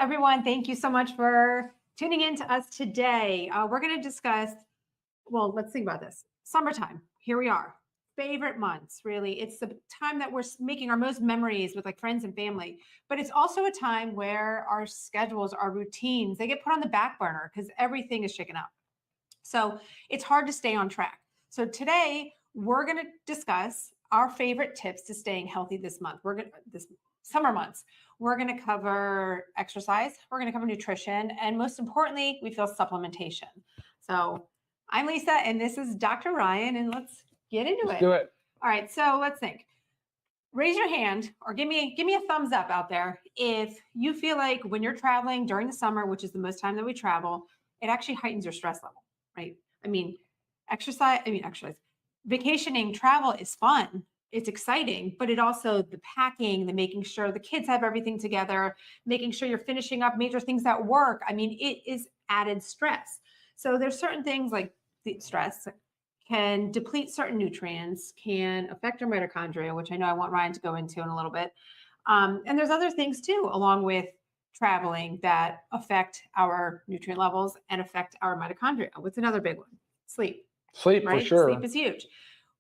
everyone. Thank you so much for tuning in to us today. We're going to discuss, well, let's think about this. Summertime. Here we are. Favorite months, really. It's the time that we're making our most memories with like friends and family, but it's also a time where our schedules, our routines, they get put on the back burner because everything is shaken up. So it's hard to stay on track. So today we're going to discuss our favorite tips to staying healthy this month. This summer months. We're going to cover exercise. We're going to cover nutrition. And most importantly, we feel supplementation. So I'm Lisa and this is Dr. Ryan, and let's get into it. Let's do it. All right. So let's think. Raise your hand or give me a thumbs up out there if you feel like when you're traveling during the summer, which is the most time that we travel, it actually heightens your stress level, right? Exercise, vacationing, travel is fun. It's exciting, but it also, the packing, the making sure the kids have everything together, making sure you're finishing up major things at work. It is added stress. So there's certain things like the stress can deplete certain nutrients, can affect your mitochondria, which I know I want Ryan to go into in a little bit. And there's other things too, along with traveling, that affect our nutrient levels and affect our mitochondria. What's another big one? Sleep. Sleep, right? For sure. Sleep is huge.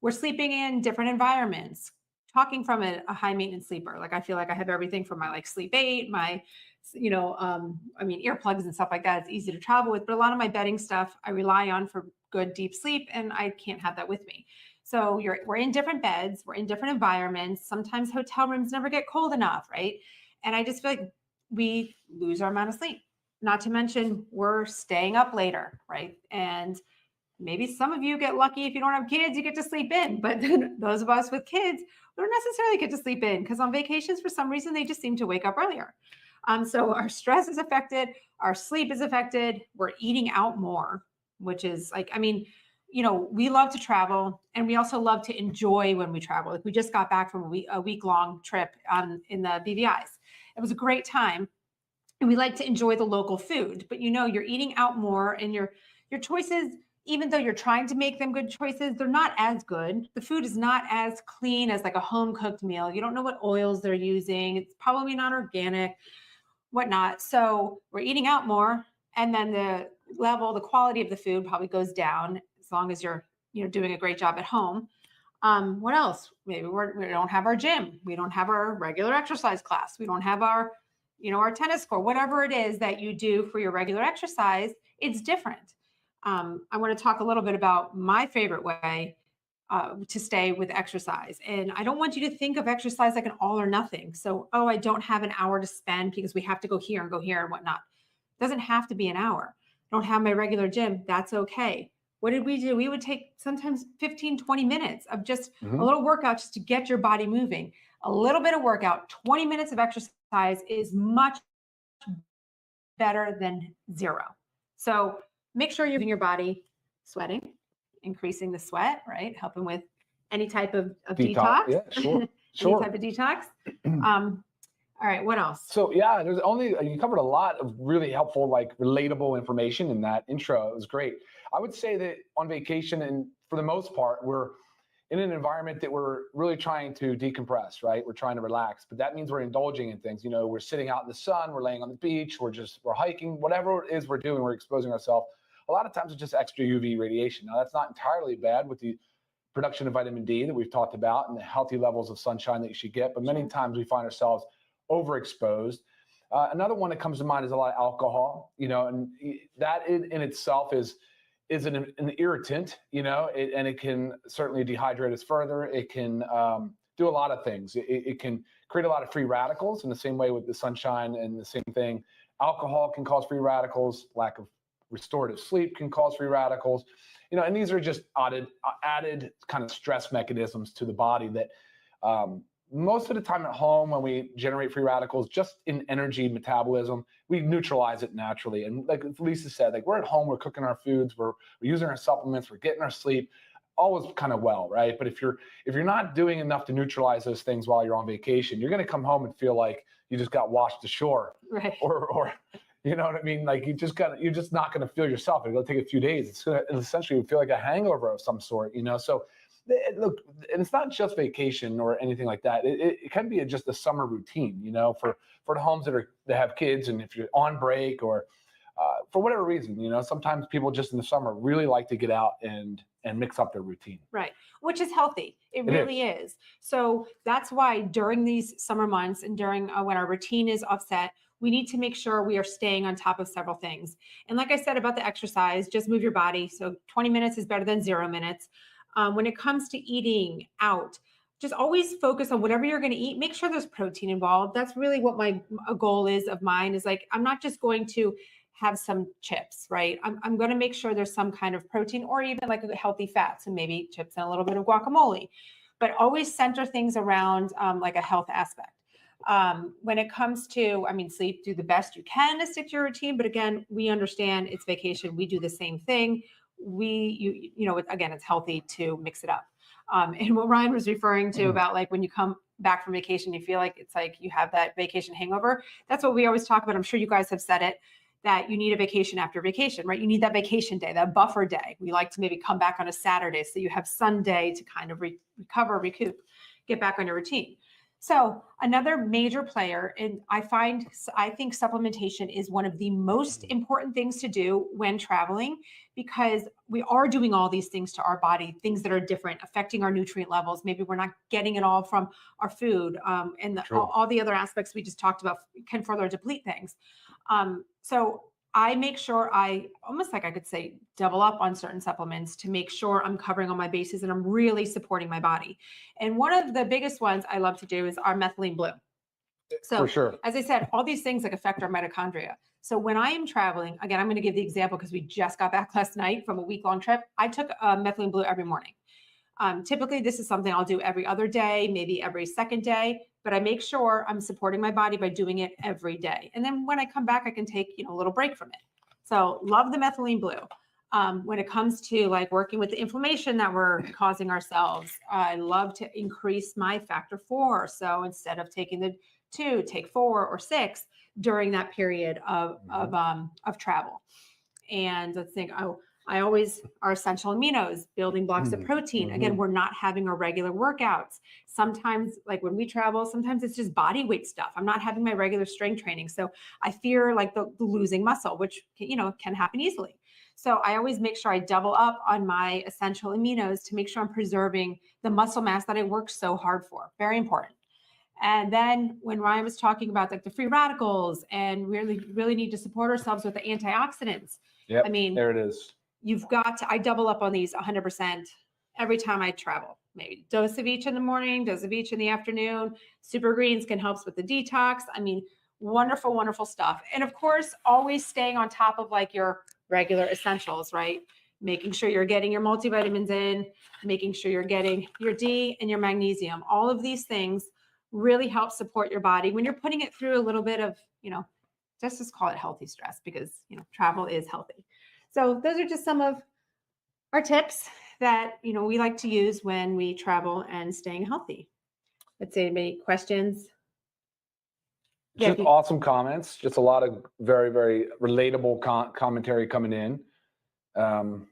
We're sleeping in different environments. Talking from a high maintenance sleeper, like I feel like I have everything from my sleep aid, my, earplugs and stuff like that. It's easy to travel with, but a lot of my bedding stuff I rely on for good deep sleep, and I can't have that with me. So we're in different beds, we're in different environments. Sometimes hotel rooms never get cold enough, right? And I just feel like we lose our amount of sleep. Not to mention we're staying up later, right? And maybe some of you get lucky if you don't have kids, you get to sleep in. But those of us with kids don't necessarily get to sleep in because on vacations, for some reason, they just seem to wake up earlier. So our stress is affected, our sleep is affected, we're eating out more, which is we love to travel and we also love to enjoy when we travel. Like we just got back from a week-long trip in the BVIs. It was a great time. And we like to enjoy the local food, but you're eating out more and your choices, even though you're trying to make them good choices, they're not as good. The food is not as clean as like a home cooked meal. You don't know what oils they're using. It's probably not organic, whatnot. So we're eating out more. And then the quality of the food probably goes down as long as you're doing a great job at home. What else? Maybe we don't have our gym. We don't have our regular exercise class. We don't have our tennis court, whatever it is that you do for your regular exercise, it's different. I want to talk a little bit about my favorite way to stay with exercise. And I don't want you to think of exercise like an all or nothing. So, I don't have an hour to spend because we have to go here and whatnot. It doesn't have to be an hour. I don't have my regular gym. That's okay. What did we do? We would take sometimes 15, 20 minutes of just a little workout just to get your body moving. A little bit of workout, 20 minutes of exercise is much better than zero. So make sure you're moving your body, sweating, increasing the sweat, right? Helping with any type of detox. Yeah, sure. Any type of detox. All right, what else? So yeah, you covered a lot of really helpful, relatable information in that intro. It was great. I would say that on vacation, and for the most part, we're in an environment that we're really trying to decompress, right? We're trying to relax, but that means we're indulging in things. We're sitting out in the sun, we're laying on the beach, we're hiking, whatever it is we're doing, we're exposing ourselves. A lot of times it's just extra UV radiation. Now that's not entirely bad with the production of vitamin D that we've talked about and the healthy levels of sunshine that you should get, but many times we find ourselves overexposed. Another one that comes to mind is a lot of alcohol, and that in itself is an irritant, and it can certainly dehydrate us further. It can do a lot of things. It can create a lot of free radicals in the same way with the sunshine, and the same thing. Alcohol can cause free radicals. Lack of restorative sleep can cause free radicals, and these are just added kind of stress mechanisms to the body that most of the time at home when we generate free radicals, just in energy metabolism, we neutralize it naturally. And like Lisa said, we're at home, we're cooking our foods, we're using our supplements, we're getting our sleep, all is kind of well, right? But if you're not doing enough to neutralize those things while you're on vacation, you're going to come home and feel like you just got washed ashore, right? Or you know what I mean? You're just not going to feel yourself. It'll take a few days. It's going to essentially feel like a hangover of some sort, So Look, and it's not just vacation or anything like that. It can be just a summer routine, you know, for the homes that have kids, and if you're on break or for whatever reason, you know, sometimes people just in the summer really like to get out and mix up their routine. Right. Which is healthy. It really is. So that's why during these summer months and during when our routine is offset, we need to make sure we are staying on top of several things. And like I said about the exercise, just move your body. So 20 minutes is better than 0 minutes. When it comes to eating out, just always focus on whatever you're going to eat. Make sure there's protein involved. That's really what a goal is of mine, is like, I'm not just going to have some chips, right? I'm going to make sure there's some kind of protein or even like a healthy fat. So maybe chips and a little bit of guacamole, but always center things around like a health aspect. When it comes to, I mean, sleep, do the best you can to stick to your routine. But again, we understand it's vacation. We do the same thing. You know, again, it's healthy to mix it up. And what Ryan was referring to about like when you come back from vacation, you feel like it's like you have that vacation hangover. That's what we always talk about. I'm sure you guys have said it, that you need a vacation after vacation, right? You need that vacation day, that buffer day. We like to maybe come back on a Saturday so you have Sunday to kind of recover, recoup, get back on your routine. So another major player, and I think supplementation is one of the most important things to do when traveling, because we are doing all these things to our body, things that are different, affecting our nutrient levels. Maybe we're not getting it all from our food, and all the other aspects we just talked about can further deplete things. So I make sure I almost like I could say double up on certain supplements to make sure I'm covering all my bases and I'm really supporting my body. And one of the biggest ones I love to do is our methylene blue. So For sure. as I said, all these things like affect our mitochondria. So when I am traveling, again, I'm going to give the example because we just got back last night from a week-long trip. I took methylene blue every morning. Typically, this is something I'll do every other day, maybe every second day, but I make sure I'm supporting my body by doing it every day. And then when I come back, I can take, a little break from it. So love the methylene blue. When it comes to like working with the inflammation that we're causing ourselves, I love to increase my factor 4. So instead of taking the 2, take 4 or 6 during that period of travel. And let's think, I always are essential aminos, building blocks of protein. Again, we're not having our regular workouts. Sometimes, like when we travel, sometimes it's just body weight stuff. I'm not having my regular strength training. So I fear like the losing muscle, which, can happen easily. So I always make sure I double up on my essential aminos to make sure I'm preserving the muscle mass that I worked so hard for. Very important. And then when Ryan was talking about like the free radicals and really need to support ourselves with the antioxidants. Yep, I mean, there it is. I double up on these 100% every time I travel. Maybe dose of each in the morning, dose of each in the afternoon. Super greens can help with the detox. I mean, wonderful, wonderful stuff. And of course, always staying on top of like your regular essentials, right? Making sure you're getting your multivitamins in, making sure you're getting your D and your magnesium. All of these things really help support your body when you're putting it through a little bit of, just call it healthy stress, because, travel is healthy. So those are just some of our tips that, we like to use when we travel and staying healthy. Let's see, any questions? Just awesome comments. Just a lot of very, very relatable commentary coming in. And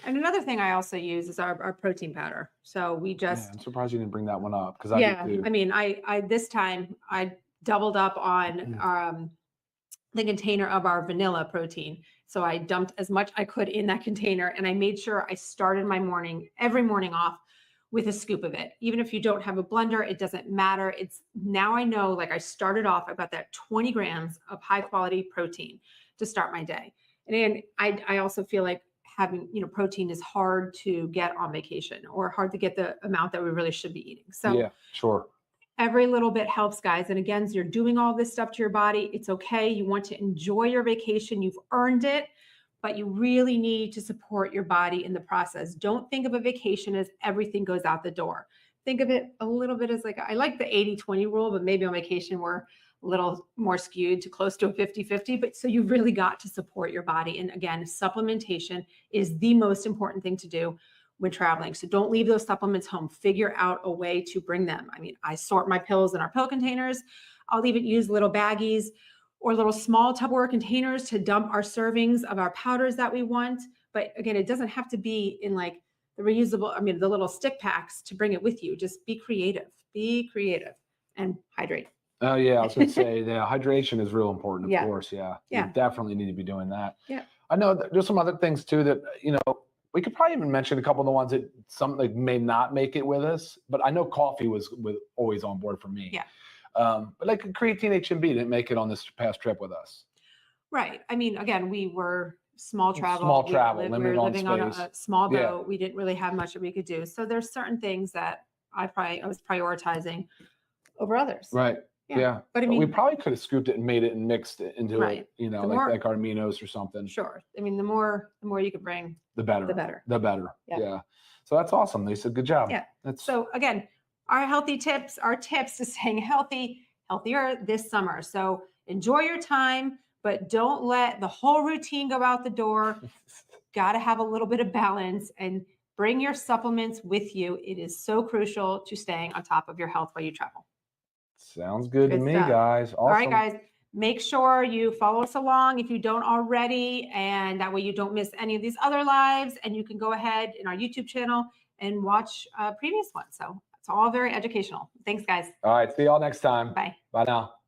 another thing I also use is our protein powder. So we just. Yeah, I'm surprised you didn't bring that one up, because I mean, I this time I doubled up on the container of our vanilla protein. So I dumped as much I could in that container, and I made sure I started my every morning off with a scoop of it. Even if you don't have a blender, it doesn't matter. Now I know, like I started off, I've got that 20 grams of high quality protein to start my day. And I also feel like having, protein is hard to get on vacation, or hard to get the amount that we really should be eating. So yeah, sure. Every little bit helps, guys. And again, you're doing all this stuff to your body. It's okay. You want to enjoy your vacation. You've earned it, but you really need to support your body in the process. Don't think of a vacation as everything goes out the door. Think of it a little bit as I like the 80-20 rule, but maybe on vacation we're a little more skewed to close to a 50-50. But so you've really got to support your body. And again, supplementation is the most important thing to do when traveling. So don't leave those supplements home. Figure out a way to bring them. I mean, I sort my pills in our pill containers. I'll even use little baggies or little small Tupperware containers to dump our servings of our powders that we want. But again, it doesn't have to be in like the reusable, I mean, the little stick packs to bring it with you. Just be creative and hydrate. Oh yeah, I was gonna say, yeah, hydration is real important, of Yeah. course. Yeah, Yeah. you definitely need to be doing that. Yeah. I know there's some other things too that we could probably even mention a couple of the ones that some like may not make it with us, but I know coffee was always on board for me. Yeah. But like creatine HMB didn't make it on this past trip with us. Right. I mean, again, we were small travel. Small travel, We limited were on living on a space. small Yeah. boat. We didn't really have much that we could do. So there's certain things that I was prioritizing over others. Right. Yeah. But I we mean, probably could have scooped it and made it and mixed it into Right. it, The like more- like our aminos or something. sure. I mean, the more you could bring, The better. the better. The better. Yeah. Yeah. So that's awesome. They said good job. Yeah. That's So again, our tips to staying healthier this summer. So enjoy your time, but don't let the whole routine go out the door. Got to have a little bit of balance and bring your supplements with you. It is so crucial to staying on top of your health while you travel. sounds good to Good me, stuff. guys. Awesome. All right, guys, make sure you follow us along if you don't already, and that way you don't miss any of these other lives, and you can go ahead in our YouTube channel and watch previous ones. So it's all very educational. Thanks, guys. All right. See y'all next time. Bye. Bye now.